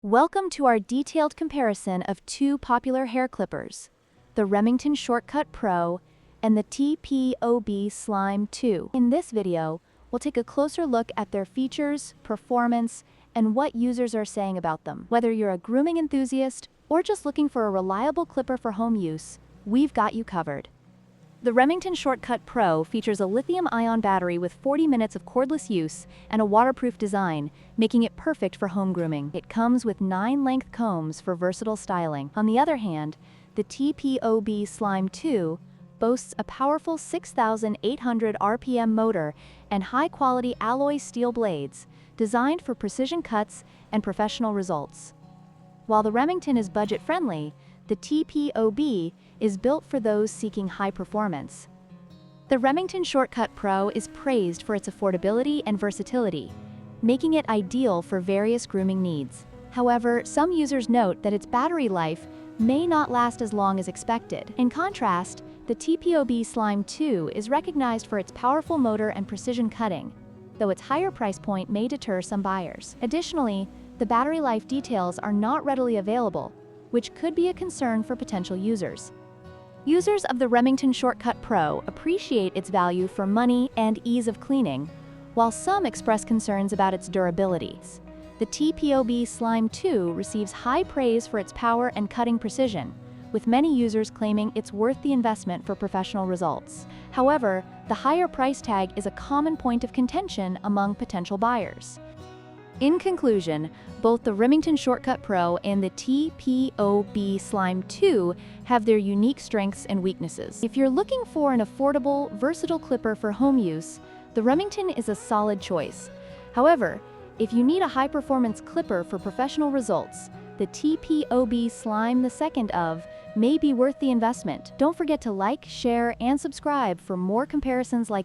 Welcome to our detailed comparison of two popular hair clippers, the Remington Shortcut Pro and the TPOB Slime 2. In this video, we'll take a closer look at their features, performance, and what users are saying about them. Whether you're a grooming enthusiast or just looking for a reliable clipper for home use, we've got you covered. The Remington Shortcut Pro features a lithium-ion battery with 40 minutes of cordless use and a waterproof design, making it perfect for home grooming. It comes with 9 length combs for versatile styling. On the other hand, the TPOB Slime 2 boasts a powerful 6,800 RPM motor and high-quality alloy steel blades, designed for precision cuts and professional results. While the Remington is budget-friendly, the TPOB is built for those seeking high performance. The Remington Shortcut Pro is praised for its affordability and versatility, making it ideal for various grooming needs. However, some users note that its battery life may not last as long as expected. In contrast, the TPOB Slime 2 is recognized for its powerful motor and precision cutting, though its higher price point may deter some buyers. Additionally, the battery life details are not readily available, which could be a concern for potential users. Users of the Remington Shortcut Pro appreciate its value for money and ease of cleaning, while some express concerns about its durability. The TPOB Slime 2 receives high praise for its power and cutting precision, with many users claiming it's worth the investment for professional results. However, the higher price tag is a common point of contention among potential buyers. In conclusion, both the Remington Shortcut Pro and the TPOB Slime 2 have their unique strengths and weaknesses. If you're looking for an affordable, versatile clipper for home use, the Remington is a solid choice. However, if you need a high-performance clipper for professional results, the TPOB Slime II may be worth the investment. Don't forget to like, share, and subscribe for more comparisons like